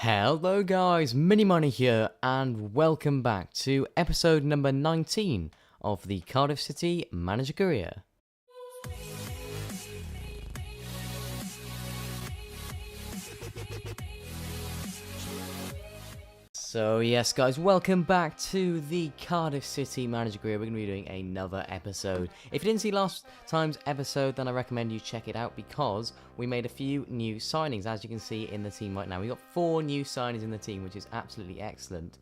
Hello guys, MiniMiner here, and welcome back to episode number 19 of the Cardiff City Manager Career. So yes guys, welcome back to the Cardiff City Manager Career. We're going to be doing another episode. If you didn't see last time's episode, then I recommend you check it out because we made a few new signings, as you can see in the team right now. We got 4 new signings in the team, which is absolutely excellent.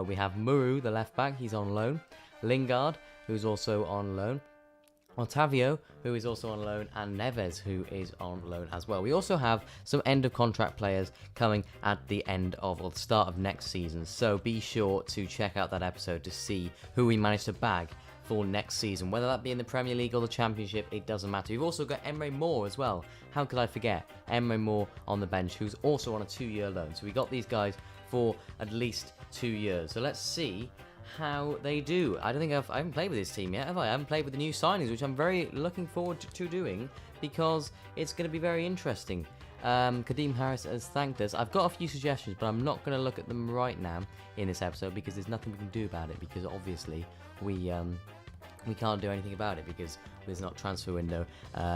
We have Muru, the left back, he's on loan. Lingard, who's also on loan. Otavio, who is also on loan, and Neves, who is on loan as well. We also have some end-of-contract players coming at the end of, or the start of next season, so be sure to check out that episode to see who we managed to bag for next season. Whether that be in the Premier League or the Championship, it doesn't matter. We've also got Emre Moore as well. How could I forget? Emre Moore on the bench, who's also on a 2-year loan. So we got these guys for at least 2 years. So let's see how they do. I don't think I haven't played with this team yet, have I? I haven't played with the new signings, which I'm very looking forward to doing because it's going to be very interesting. Kadeem Harris has thanked us. I've got a few suggestions, but I'm not going to look at them right now in this episode because there's nothing we can do about it, because obviously we can't do anything about it because there's not transfer window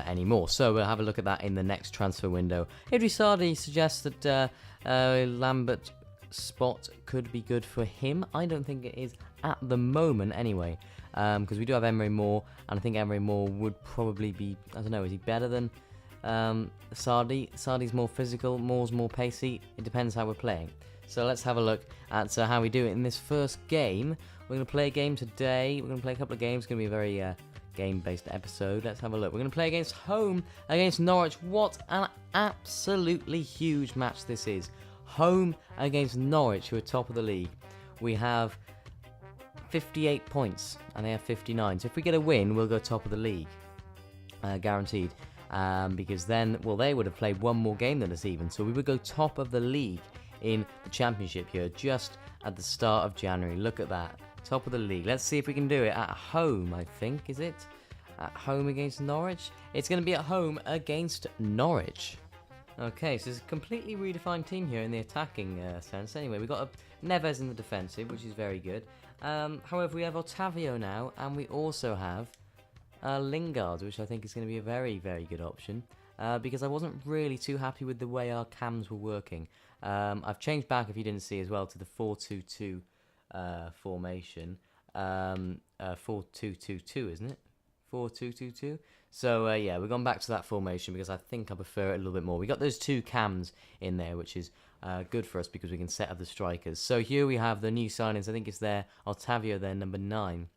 anymore. So we'll have a look at that in the next transfer window. Idrisardi suggests that Lambert spot could be good for him. I don't think it is at the moment anyway, because we do have Emre Moore, and I think Emre Moore would probably be, I don't know, is he better than Sardi? Sardi's more physical, Moore's more pacey. It depends how we're playing. So let's have a look at how we do it in this first game. We're going to play a game today. We're going to play a couple of games. It's going to be a very game-based episode. Let's have a look. We're going to play against home against Norwich. What an absolutely huge match this is. Home against Norwich, who are top of the league. We have 58 points, and they have 59. So if we get a win, we'll go top of the league. Guaranteed. Because then, well, they would have played one more game than us even. So we would go top of the league in the Championship here, just at the start of January. Look at that. Top of the league. Let's see if we can do it at home, I think. Is it? At home against Norwich? It's going to be at home against Norwich. Okay, so it's a completely redefined team here in the attacking sense. Anyway, we've got Neves in the defensive, which is very good. However, we have Otavio now, and we also have Lingard, which I think is going to be a very, very good option. Because I wasn't really too happy with the way our cams were working. I've changed back, if you didn't see as well, to the 4-2-2 formation. 4-2-2-2, isn't it? 4-2-2-2. So yeah, we've gone back to that formation because I think I prefer it a little bit more. We got those 2 cams in there, which is good for us because we can set up the strikers. So here we have the new signings. I think it's there, Otavio there, number 9.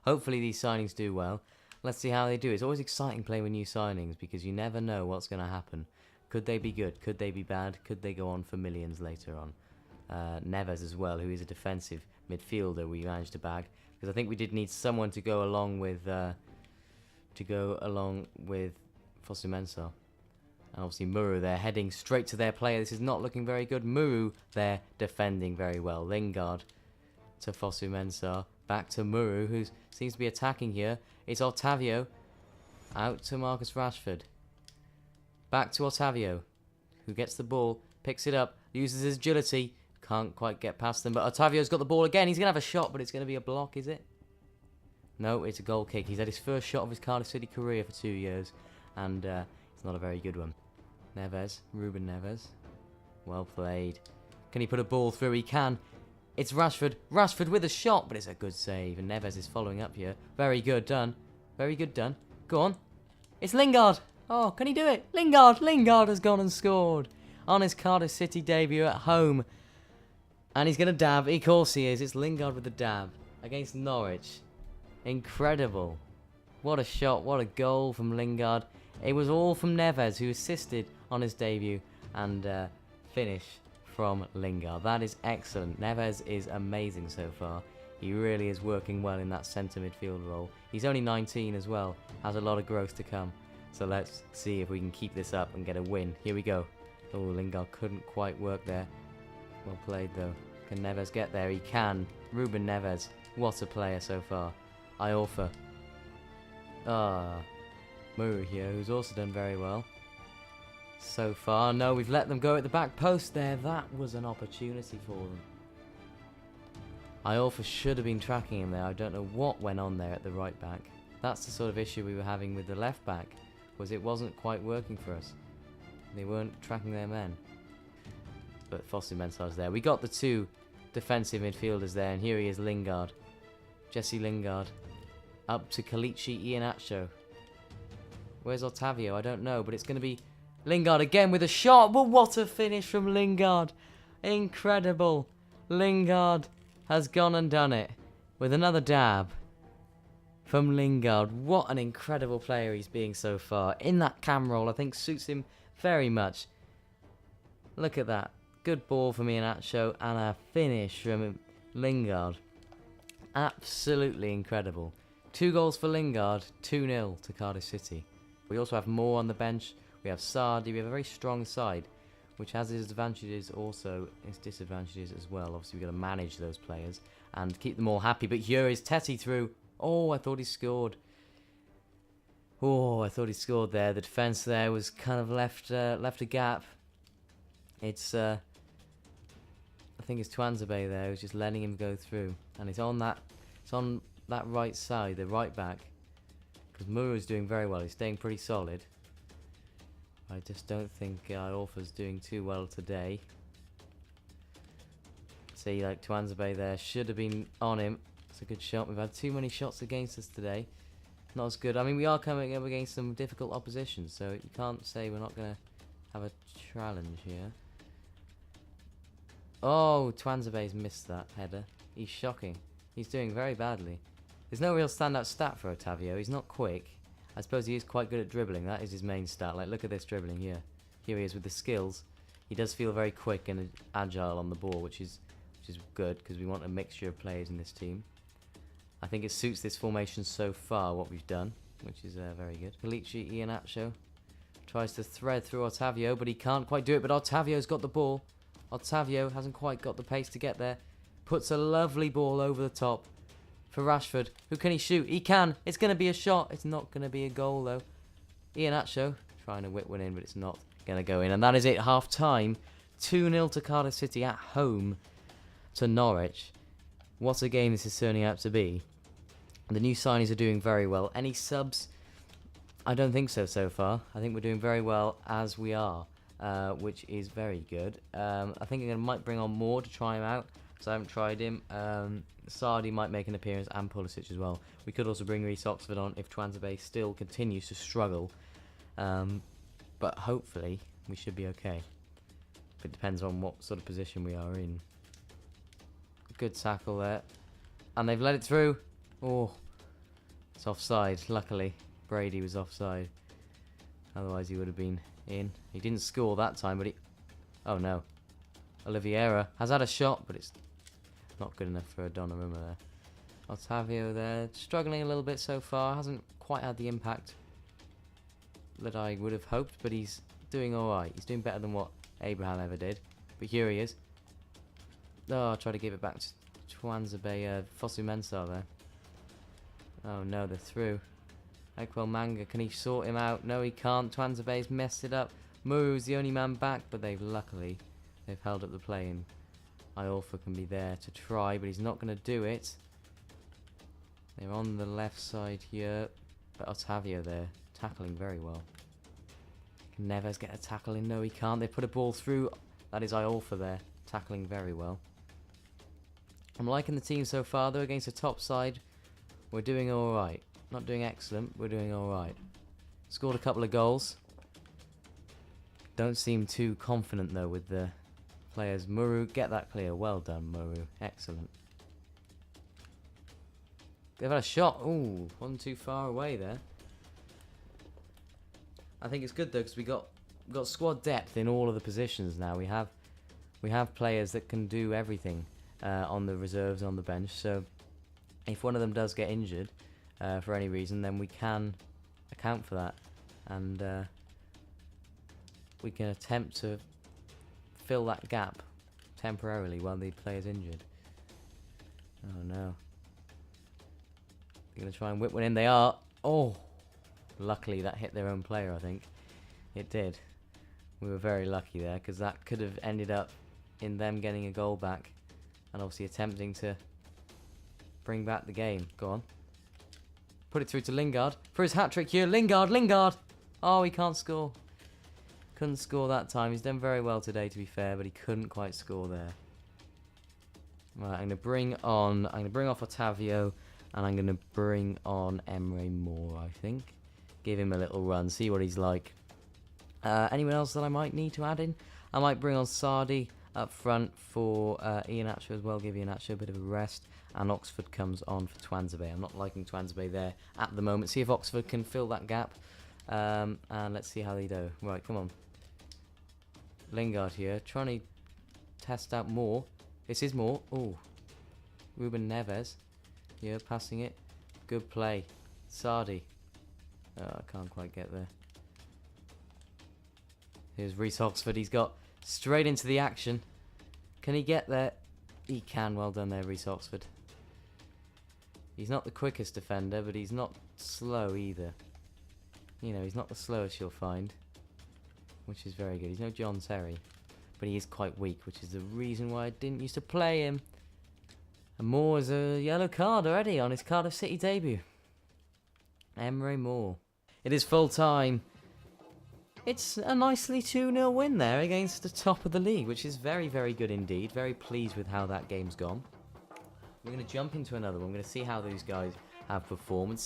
Hopefully these signings do well. Let's see how they do. It's always exciting playing with new signings because you never know what's going to happen. Could they be good? Could they be bad? Could they go on for millions later on? Neves as well, who is a defensive midfielder, we managed to bag because I think we did need someone to go along with Fosu Mensah. And obviously Muru there, heading straight to their player. This is not looking very good. Muru there, defending very well. Lingard to Fosu Mensah. Back to Muru, who seems to be attacking here. It's Otavio. Out to Marcus Rashford. Back to Otavio, who gets the ball, picks it up, uses his agility. Can't quite get past them, but Otavio's got the ball again. He's going to have a shot, but it's going to be a block, is it? No, it's a goal kick. He's had his first shot of his Cardiff City career for 2 years, and it's not a very good one. Neves, Ruben Neves. Well played. Can he put a ball through? He can. It's Rashford. Rashford with a shot, but it's a good save, and Neves is following up here. Very good done. Very good done. Go on. It's Lingard. Oh, can he do it? Lingard. Lingard has gone and scored on his Cardiff City debut at home. And he's going to dab. Of course he is. It's Lingard with the dab against Norwich. Incredible. What a shot. What a goal from Lingard. It was all from Neves, who assisted on his debut. And finish from Lingard. That is excellent. Neves is amazing so far. He really is working well in that centre midfield role. He's only 19 as well. Has a lot of growth to come. So let's see if we can keep this up and get a win. Here we go. Oh, Lingard couldn't quite work there. Well played though. Can Neves get there? He can. Ruben Neves. What a player so far. Iorfa. Muru here, who's also done very well. so far. No, we've let them go at the back post there. That was an opportunity for them. Iorfa should have been tracking him there. I don't know what went on there at the right back. That's the sort of issue we were having with the left back, was it wasn't quite working for us. They weren't tracking their men. But Fosu Mensah's there. We got the two defensive midfielders there, and here he is, Lingard. Jesse Lingard. Up to Kalichi Iheanacho. Where's Otavio? I don't know, but it's going to be Lingard again with a shot. But what a finish from Lingard. Incredible. Lingard has gone and done it with another dab from Lingard. What an incredible player he's being so far. In that cam roll, I think suits him very much. Look at that. Good ball from Iheanacho and a finish from Lingard. Absolutely incredible. 2 goals for Lingard, 2-0 to Cardiff City. We also have Moore on the bench. We have Sardi. We have a very strong side, which has its advantages, also its disadvantages as well. Obviously, we've got to manage those players and keep them all happy. But here is Teti through. Oh, I thought he scored. Oh, I thought he scored there. The defence there was kind of left a gap. It's I think it's Twanzebe there who's just letting him go through, and it's on that right side, the right back, because Muru's doing very well. He's staying pretty solid. I just don't think Iorfa's doing too well today. See, like Twanzebe there should have been on him. It's a good shot. We've had too many shots against us today. Not as good. I mean, we are coming up against some difficult opposition, so you can't say we're not going to have a challenge here. Oh, Twanzebe's missed that header. He's shocking. He's doing very badly. There's no real standout stat for Otavio. He's not quick. I suppose he is quite good at dribbling. That is his main stat. Like, look at this dribbling here. Here he is with the skills. He does feel very quick and agile on the ball, which is good, because we want a mixture of players in this team. I think it suits this formation so far, what we've done, which is very good. Kalichi Iheanacho tries to thread through Otavio, but he can't quite do it. But Otavio's got the ball. Otavio hasn't quite got the pace to get there. Puts a lovely ball over the top for Rashford. Who can he shoot? He can. It's going to be a shot. It's not going to be a goal, though. Iheanacho trying to whip one in, but it's not going to go in. And that is it. Half time. 2-0 to Cardiff City at home to Norwich. What a game this is turning out to be. The new signings are doing very well. Any subs? I don't think so far. I think we're doing very well as we are, which is very good. I think I might bring on Moore to try him out, because I haven't tried him. Sardi might make an appearance, and Pulisic as well. We could also bring Reece Oxford on if Twanzebe still continues to struggle. But hopefully we should be okay. It depends on what sort of position we are in. Good tackle there. And they've let it through. Oh, it's offside. Luckily, Brady was offside. Otherwise he would have been in. He didn't score that time, but he... Oh no. Oliveira has had a shot, but it's not good enough for Donnarumma there. Otavio there, struggling a little bit so far. Hasn't quite had the impact that I would have hoped, but he's doing alright. He's doing better than what Abraham ever did. But here he is. Oh, I'll try to give it back to Twanzebe, Fosu Mensah there. Oh no, they're through. Ekwel Manga, can he sort him out? No, he can't. Twanzebe's messed it up. Muru's the only man back, but they've held up the play, and Iorfa can be there to try, but he's not going to do it. They're on the left side here, but Otavio there, tackling very well. Can Neves get a tackle in? No, he can't. They put a ball through. That is Iorfa there, tackling very well. I'm liking the team so far, though. Against the top side, we're doing alright. Not doing excellent, we're doing alright. Scored a couple of goals. Don't seem too confident, though, with the players. Muru, get that clear. Well done, Muru. Excellent. They've had a shot. Ooh, one too far away there. I think it's good, though, because we got squad depth in all of the positions now. We have players that can do everything on the reserves, on the bench. So if one of them does get injured for any reason, then we can account for that, and we can attempt to fill that gap temporarily while the player's injured. Oh no. They're going to try and whip one in. They are. Oh! Luckily that hit their own player, I think. It did. We were very lucky there, because that could have ended up in them getting a goal back. And obviously attempting to bring back the game. Go on. Put it through to Lingard. For his hat-trick here. Lingard! Oh, he can't score. Couldn't score that time. He's done very well today, to be fair, but he couldn't quite score there. Right, I'm going to bring off Otavio, and I'm going to bring on Emre Moore, I think. Give him a little run, see what he's like. Anyone else that I might need to add in? I might bring on Sardi up front for Iheanacho as well, give Iheanacho a bit of a rest. And Oxford comes on for Twanzebe. I'm not liking Twanzebe there at the moment. See if Oxford can fill that gap. And let's see how they do. Right, come on. Lingard here, trying to test out Moore. This is Moore. Oh, Ruben Neves. Yeah, passing it. Good play. Sardi. Oh, I can't quite get there. Here's Reece Oxford. He's got straight into the action. Can he get there? He can. Well done there, Reece Oxford. He's not the quickest defender, but he's not slow either. You know, he's not the slowest you'll find, which is very good. He's no John Terry, but he is quite weak, which is the reason why I didn't used to play him. And Moore is a yellow card already on his Cardiff City debut. Emre Moore. It is full time. It's a nicely 2-0 win there against the top of the league, which is very, very good indeed. Very pleased with how that game's gone. We're going to jump into another one. We're going to see how those guys have performed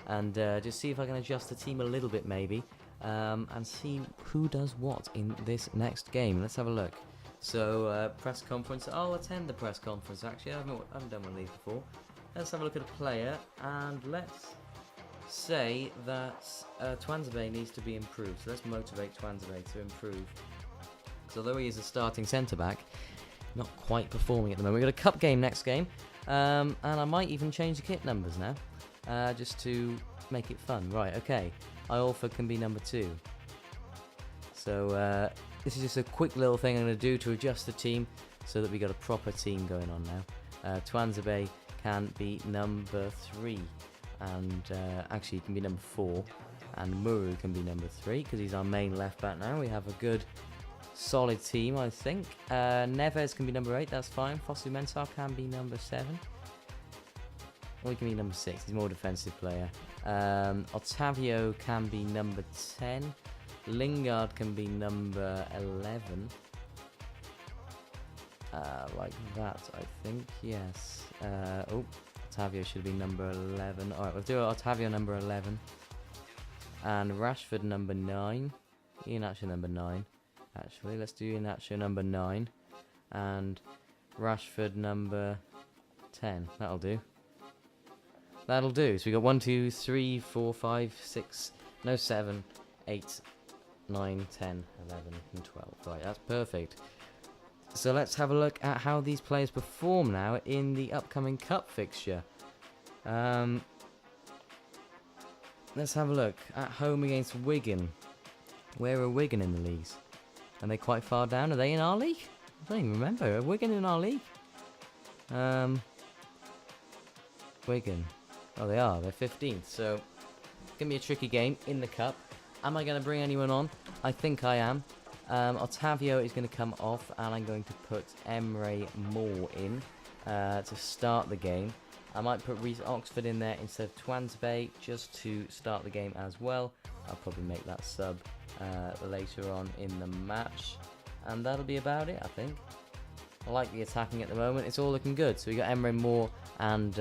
and just see if I can adjust the team a little bit maybe, and see who does what in this next game. Let's have a look. So press conference. I'll attend the press conference actually. I haven't done one of these before. Let's have a look at a player, and let's say that Twanzebe needs to be improved. So let's motivate Twanzebe to improve. So although he is a starting centre-back, not quite performing at the moment. We've got a cup game next game, and I might even change the kit numbers now, just to make it fun. Right, okay. Iorfa can be number 2. So this is just a quick little thing I'm going to do to adjust the team so that we got a proper team going on now. Twanzebe can be number 3. And actually he can be number 4, and Muru can be number 3 because he's our main left back now. We have a good solid team, I think. Neves can be number 8, that's fine. Fosu Mensah can be number 7, or he can be number 6, he's a more defensive player. Otavio can be number 10. Lingard can be number 11, like that, I think. Yes. Oh, Otavio should be number 11. Alright, we'll do Otavio number 11. And Rashford number 9. Iheanacho number 9. Actually, let's do Iheanacho number 9. And Rashford number 10. That'll do. That'll do. So we got 1, 2, 3, 4, 5, 6, no 7, 8, 9, 10, 11, and 12. Right, that's perfect. So let's have a look at how these players perform now in the upcoming cup fixture. Let's have a look. At home against Wigan. Where are Wigan in the leagues? Are they quite far down? Are they in our league? I don't even remember. Are Wigan in our league? Wigan. Oh, they are. They're 15th. So, it's going to be a tricky game in the cup. Am I going to bring anyone on? I think I am. Otavio is going to come off, and I'm going to put Emre Moore in to start the game. I might put Reece Oxford in there instead of Twanzebe just to start the game as well. I'll probably make that sub later on in the match, and that'll be about it, I think. I like the attacking at the moment. It's all looking good. So we got Emre Moore and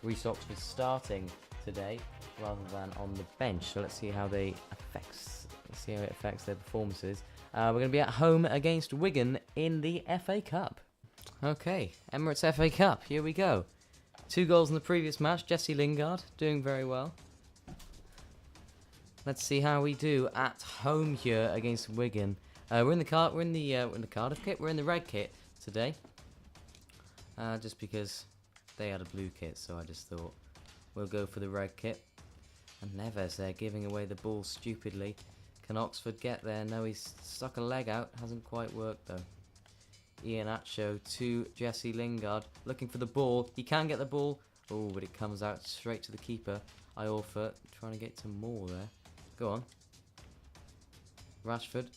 Reece Oxford starting today rather than on the bench. So let's see how it affects their performances. We're going to be at home against Wigan in the FA Cup. Okay, Emirates FA Cup, here we go. 2 goals in the previous match. Jesse Lingard doing very well. Let's see how we do at home here against Wigan. We're in the Cardiff kit. We're in the red kit today. Just because they had a blue kit, so I just thought we'll go for the red kit. And Neves there giving away the ball stupidly. Can Oxford get there? No, he's stuck a leg out. Hasn't quite worked though. Iheanacho to Jesse Lingard. Looking for the ball. He can get the ball. Oh, but it comes out straight to the keeper. Iorfa trying to get to Moore there. Go on. Rashford.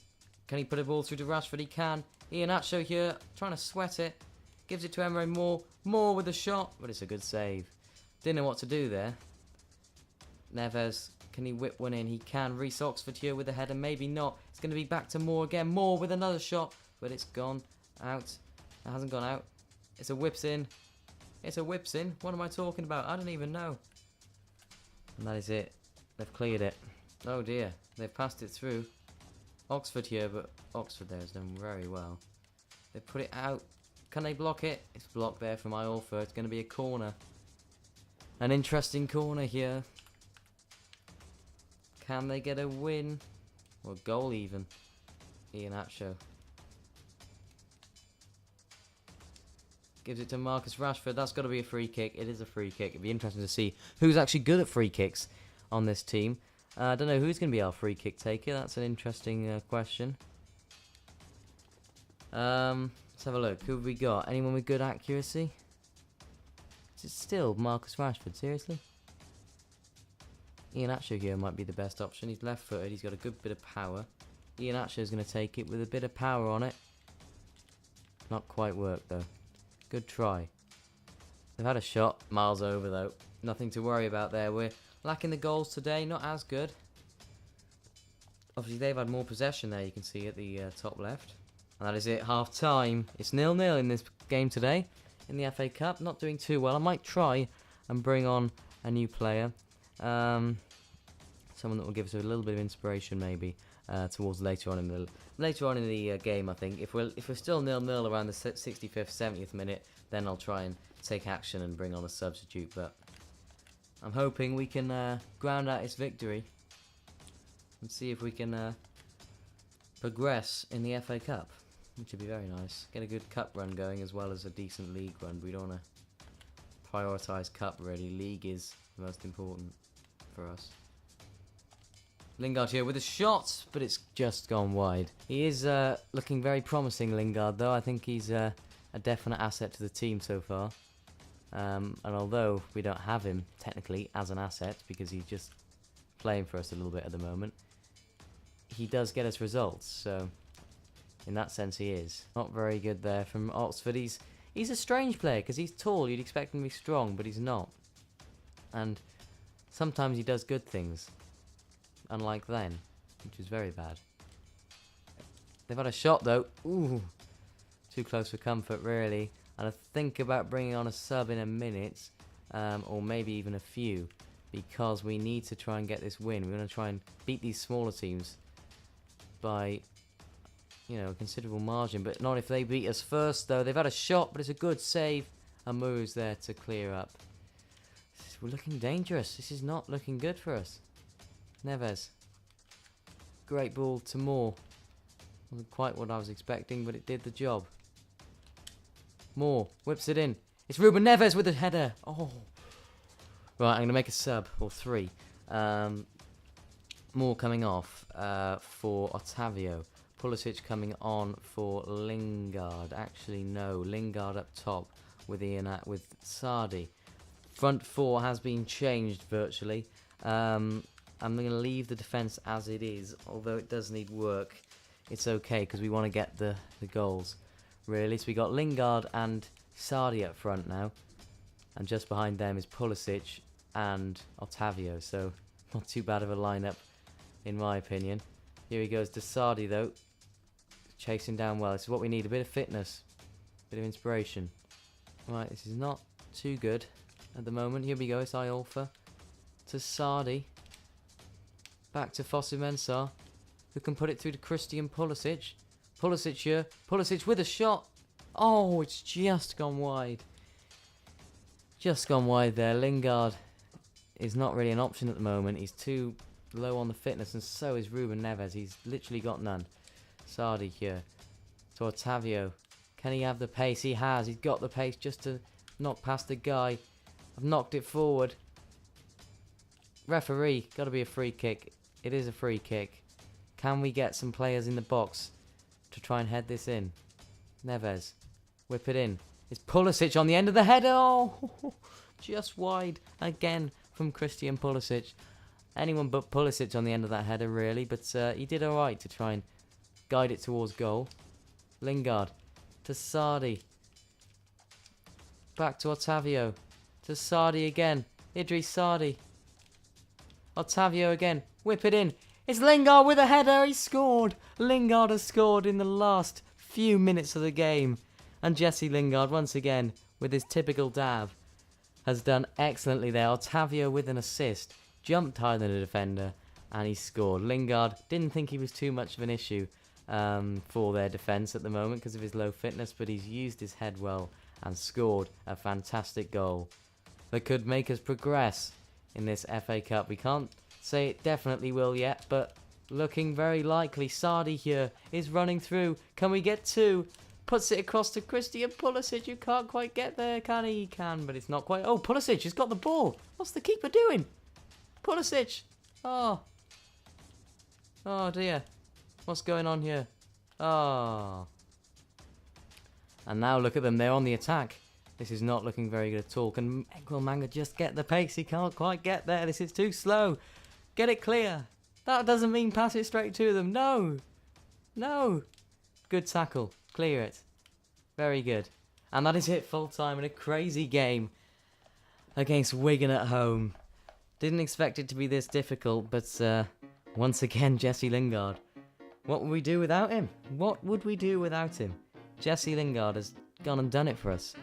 Can he put a ball through to Rashford? He can. Iheanacho here, trying to sweat it. Gives it to Emre Moore. Moore with a shot, but it's a good save. Didn't know what to do there. Neves, can he whip one in? He can. Reece Oxford here with a header, maybe not. It's going to be back to Moore again. Moore with another shot, but it's gone out. It hasn't gone out. It's a whips in. It's a whips in. What am I talking about? I don't even know. And that is it. They've cleared it. Oh dear. They've passed it through. Oxford here, but Oxford there has done very well. They put it out. Can they block it? It's blocked there from Iorfa. It's going to be a corner. An interesting corner here. Can they get a win? Or a goal even? Iheanacho. Gives it to Marcus Rashford. That's got to be a free kick. It is a free kick. It'd be interesting to see who's actually good at free kicks on this team. I don't know who's going to be our free kick taker. That's an interesting question. Let's have a look. Who have we got? Anyone with good accuracy? Is it still Marcus Rashford? Seriously? Iheanacho here might be the best option. He's left-footed. He's got a good bit of power. Iheanacho is going to take it with a bit of power on it. Not quite worked though. Good try. They've had a shot. Miles over though. Nothing to worry about there. We're lacking the goals today. Not as good. Obviously they've had more possession there. You can see at the top left. And that is it. Half time. It's 0-0 in this game today. In the FA Cup. Not doing too well. I might try and bring on a new player. Someone that will give us a little bit of inspiration maybe towards later on in the game. I think if we're still 0-0 around the 65th, 70th minute, then I'll try and take action and bring on a substitute. But I'm hoping we can ground out this victory and see if we can progress in the FA Cup, which would be very nice. Get a good cup run going as well as a decent league run. We don't want to prioritise cup really. League is the most important for us. Lingard here with a shot, but it's just gone wide. He is looking very promising, Lingard, though. I think he's a definite asset to the team so far. And although we don't have him, technically, as an asset, because he's just playing for us a little bit at the moment, he does get us results, so in that sense he is. Not very good there from Oxford. He's a strange player, because he's tall. You'd expect him to be strong, but he's not. And sometimes he does good things. Unlike then, which is very bad. They've had a shot though. Ooh, too close for comfort really. And I think about bringing on a sub in a minute, or maybe even a few, because we need to try and get this win. We want to try and beat these smaller teams by, a considerable margin. But not if they beat us first though. They've had a shot, but it's a good save. And Muru's there to clear up. We're looking dangerous. This is not looking good for us. Neves. Great ball to Moore. Wasn't quite what I was expecting, but it did the job. Moore whips it in. It's Ruben Neves with a header. Oh. Right, I'm going to make a sub, or three. Moore coming off for Otavio. Pulisic coming on for Lingard. Actually, no. Lingard up top with with Sardi. Front four has been changed virtually. I'm going to leave the defence as it is, although it does need work. It's okay, because we want to get the goals, really. So we got Lingard and Sardi up front now. And just behind them is Pulisic and Otavio. So not too bad of a lineup, in my opinion. Here he goes to Sardi, though. Chasing down well. This is what we need, a bit of fitness. A bit of inspiration. Right, this is not too good at the moment. Here we go, it's Iorfa. To Sardi. Back to Fosu-Mensah, who can put it through to Christian Pulisic. Pulisic here. Pulisic with a shot. Oh, it's just gone wide. Just gone wide there. Lingard is not really an option at the moment. He's too low on the fitness, and so is Ruben Neves. He's literally got none. Sardi here. To Otavio. Can he have the pace? He has. He's got the pace just to knock past the guy. I've knocked it forward. Referee. Got to be a free kick. It is a free kick. Can we get some players in the box to try and head this in? Neves. Whip it in. It's Pulisic on the end of the header. Oh, just wide. Again from Christian Pulisic. Anyone but Pulisic on the end of that header, really. But he did alright to try and guide it towards goal. Lingard to Sardi. Back to Ottavio. To Sardi again. Idris Sardi. Ottavio again. Whip it in. It's Lingard with a header. He scored. Lingard has scored in the last few minutes of the game. And Jesse Lingard, once again, with his typical dab, has done excellently there. Ottavio with an assist. Jumped higher than a defender. And he scored. Lingard didn't think he was too much of an issue for their defence at the moment because of his low fitness. But he's used his head well and scored a fantastic goal that could make us progress in this FA Cup. We can't say it definitely will yet, but looking very likely. Sardi here is running through. Can we get two? Puts it across to Christian Pulisic, who can't quite get there. Can he? He can, but it's not quite. Oh, Pulisic has got the ball. What's the keeper doing? Pulisic. Oh. Oh, dear. What's going on here? Oh. And now look at them. They're on the attack. This is not looking very good at all. Can Manga just get the pace? He can't quite get there. This is too slow. Get it clear. That doesn't mean pass it straight to them. No. No. Good tackle. Clear it. Very good. And that is it, full time in a crazy game against Wigan at home. Didn't expect it to be this difficult, but once again, Jesse Lingard. What would we do without him? What would we do without him? Jesse Lingard has gone and done it for us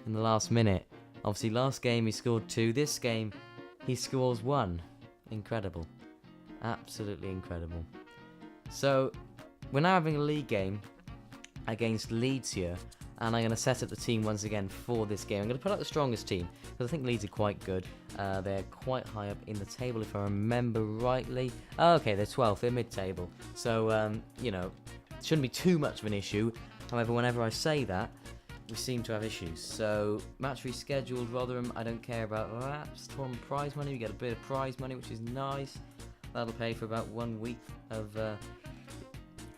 in the last minute. Obviously, last game he scored 2. This game, he scores 1. Incredible. Absolutely incredible. So, we're now having a league game against Leeds here, and I'm going to set up the team once again for this game. I'm going to put out the strongest team, because I think Leeds are quite good. They're quite high up in the table, if I remember rightly. Oh, okay, they're 12th, they're mid-table. So, you know, it shouldn't be too much of an issue. However, whenever I say that, we seem to have issues. So, match rescheduled, Rotherham, I don't care about that. Storm prize money, we get a bit of prize money, which is nice. That'll pay for about 1 week of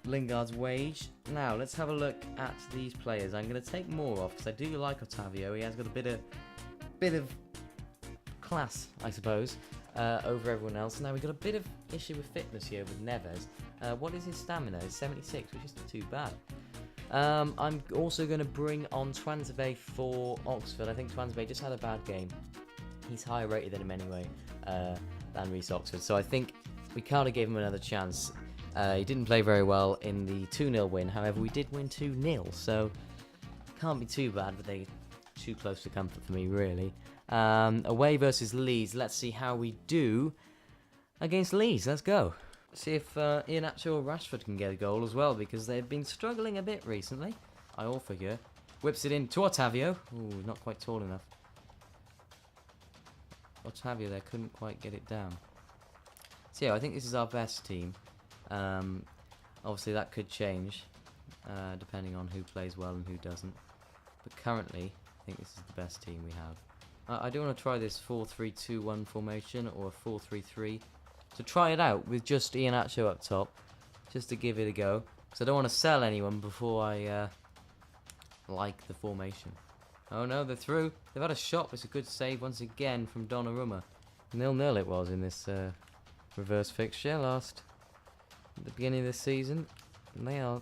Lingard's wage. Now, let's have a look at these players. I'm going to take more off, because I do like Ottavio. He has got a bit of class, I suppose, over everyone else. Now, we've got a bit of issue with fitness here with Neves. What is his stamina? It's 76, which isn't too bad. I'm also going to bring on Twansby for Oxford. I think Twansby just had a bad game. He's higher rated than him anyway, than Reece Oxford. So I think we kind of gave him another chance. He didn't play very well in the 2-0 win. However, we did win 2-0, so can't be too bad, but they're too close to comfort for me, really. Away versus Leeds. Let's see how we do against Leeds. Let's go. See if Iheanacho or Rashford can get a goal as well, because they've been struggling a bit recently. I all figure. Whips it in to Ottavio. Ooh, not quite tall enough. Ottavio there couldn't quite get it down. So yeah, I think this is our best team. Obviously that could change depending on who plays well and who doesn't. But currently, I think this is the best team we have. I do want to try this 4-3-2-1 formation or a 4-3-3. To try it out with just Iheanacho up top, just to give it a go. Because I don't want to sell anyone before I like the formation. Oh no, they're through. They've had a shot. It's a good save once again from Donnarumma. 0-0 it was in this reverse fixture last at the beginning of this season. And they are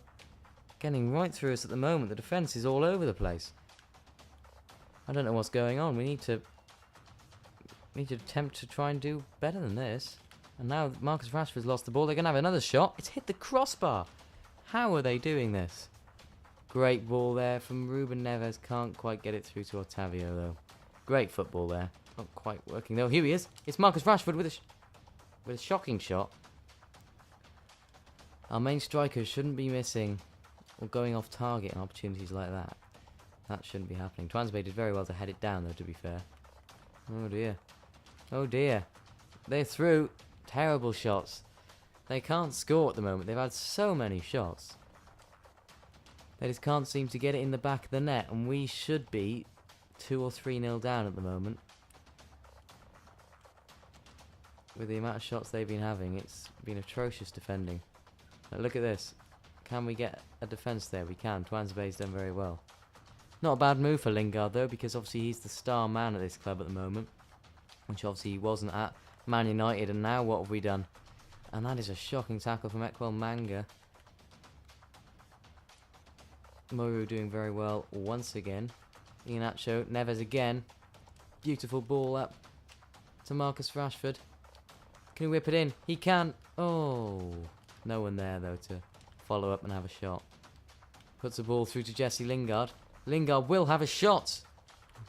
getting right through us at the moment. The defence is all over the place. I don't know what's going on. We need to attempt to try and do better than this. And now Marcus Rashford's lost the ball. They're going to have another shot. It's hit the crossbar. How are they doing this? Great ball there from Ruben Neves. Can't quite get it through to Ottavio, though. Great football there. Not quite working, though. Here he is. It's Marcus Rashford with a shocking shot. Our main strikers shouldn't be missing or going off target in opportunities like that. That shouldn't be happening. Twansby did very well to head it down, though, to be fair. Oh, dear. Oh, dear. They're through. Terrible shots. They can't score at the moment. They've had so many shots. They just can't seem to get it in the back of the net, and we should be 2 or 3-0 down at the moment. With the amount of shots they've been having, it's been atrocious defending. Now look at this. Can we get a defence there? We can. Twansby's done very well. Not a bad move for Lingard, though, because obviously he's the star man at this club at the moment, which obviously he wasn't at Man United. And now what have we done? And that is a shocking tackle from Ekwel Manga. Muru doing very well once again. Iheanacho, Neves again. Beautiful ball up to Marcus Rashford. Can he whip it in? He can. Oh, no one there though to follow up and have a shot. Puts the ball through to Jesse Lingard. Lingard will have a shot.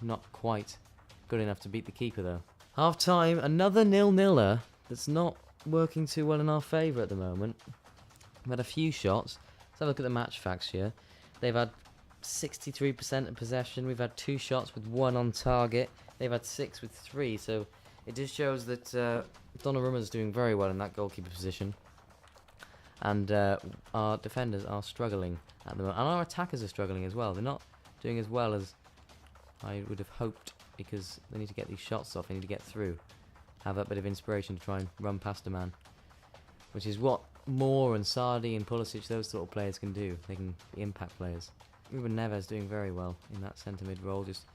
Not quite good enough to beat the keeper though. Half time, another 0-0er that's not working too well in our favour at the moment. We've had a few shots. Let's have a look at the match facts here. They've had 63% of possession. We've had 2 shots with 1 on target. They've had 6 with 3. So it just shows that Donnarumma's doing very well in that goalkeeper position. And our defenders are struggling at the moment. And our attackers are struggling as well. They're not doing as well as I would have hoped, because they need to get these shots off. They need to get through. Have that bit of inspiration to try and run past a man. Which is what Moore and Sardi and Pulisic, those sort of players can do. They can be impact players. Ruben Neves doing very well in that centre mid role. Just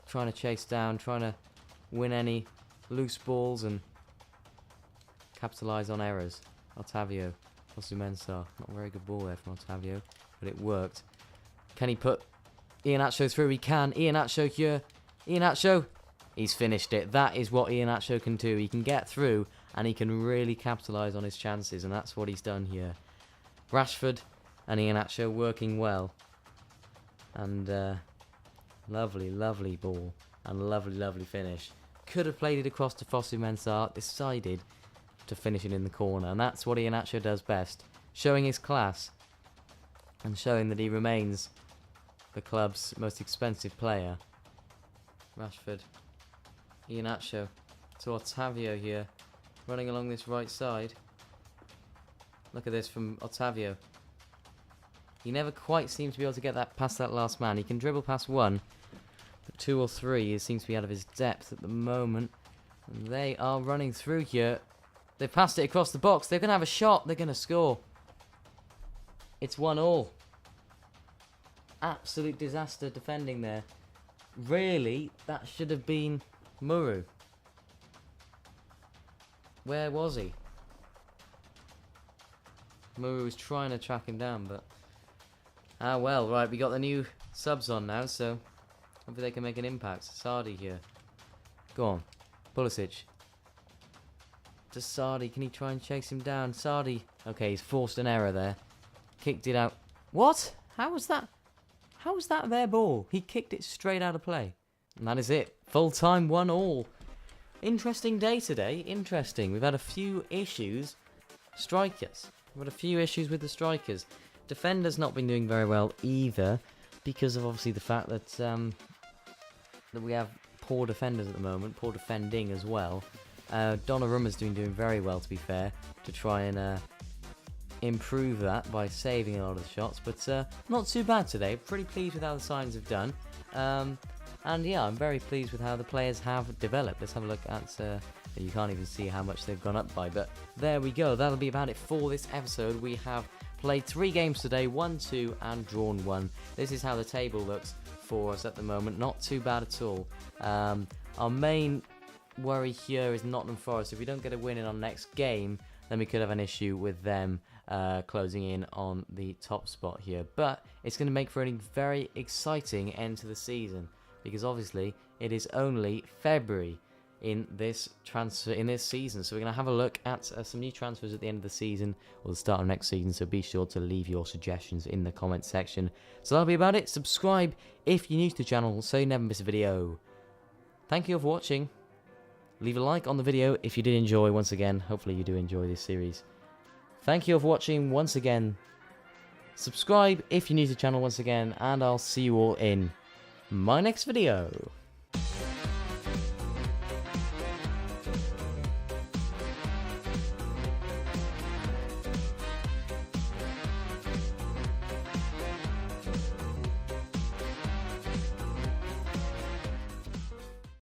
trying to chase down, trying to win any loose balls and capitalise on errors. Otavio, Fosu-Mensah. Not a very good ball there from Otavio, but it worked. Can he put Iheanacho through? He can. Iheanacho here. Iheanacho. He's finished it. That is what Iheanacho can do. He can get through and he can really capitalise on his chances, and that's what he's done here. Rashford and Iheanacho working well. And lovely, lovely ball. And lovely, lovely finish. Could have played it across to Fosu-Mensah. Decided to finish it in the corner. And that's what Iheanacho does best. Showing his class. And showing that he remains the club's most expensive player. Rashford. Iheanacho to Otavio here. Running along this right side. Look at this from Otavio. He never quite seems to be able to get that past that last man. He can dribble past one. But 2 or 3 he seems to be out of his depth at the moment. And they are running through here. They've passed it across the box. They're going to have a shot. They're going to score. It's 1-1. Absolute disaster defending there. Really, that should have been Muru. Where was he? Muru was trying to track him down, but... Ah well, right, we got the new subs on now, so... hopefully they can make an impact. Sardi here. Go on. Pulisic. To Sardi, can he try and chase him down? Sardi. Okay, he's forced an error there. Kicked it out. What? How was that? How was that their ball? He kicked it straight out of play. And that is it. Full time 1-1. Interesting day today. Interesting. We've had a few issues. Strikers. We've had a few issues with the strikers. Defenders not been doing very well either, because of obviously the fact that that we have poor defenders at the moment. Poor defending as well. Donnarumma's doing very well, to be fair, to try and improve that by saving a lot of the shots, but not too bad today. Pretty pleased with how the signings have done, and yeah, I'm very pleased with how the players have developed. Let's have a look at you can't even see how much they've gone up by, but there we go. That'll be about it for this episode. We have played 3 games today, won 2 and drawn 1. This is how the table looks for us at the moment. Not too bad at all. Our main worry here is Nottingham Forest. If we don't get a win in our next game, then we could have an issue with them closing in on the top spot here. But it's going to make for a very exciting end to the season, because obviously it is only February in this season. So we're going to have a look at some new transfers at the end of the season or the start of next season. So be sure to leave your suggestions in the comment section. So that'll be about it. Subscribe if you're new to the channel so you never miss a video. Thank you for watching. Leave a like on the video if you did enjoy. Once again, hopefully you do enjoy this series. Thank you for watching once again. Subscribe if you're new to the channel once again, and I'll see you all in my next video.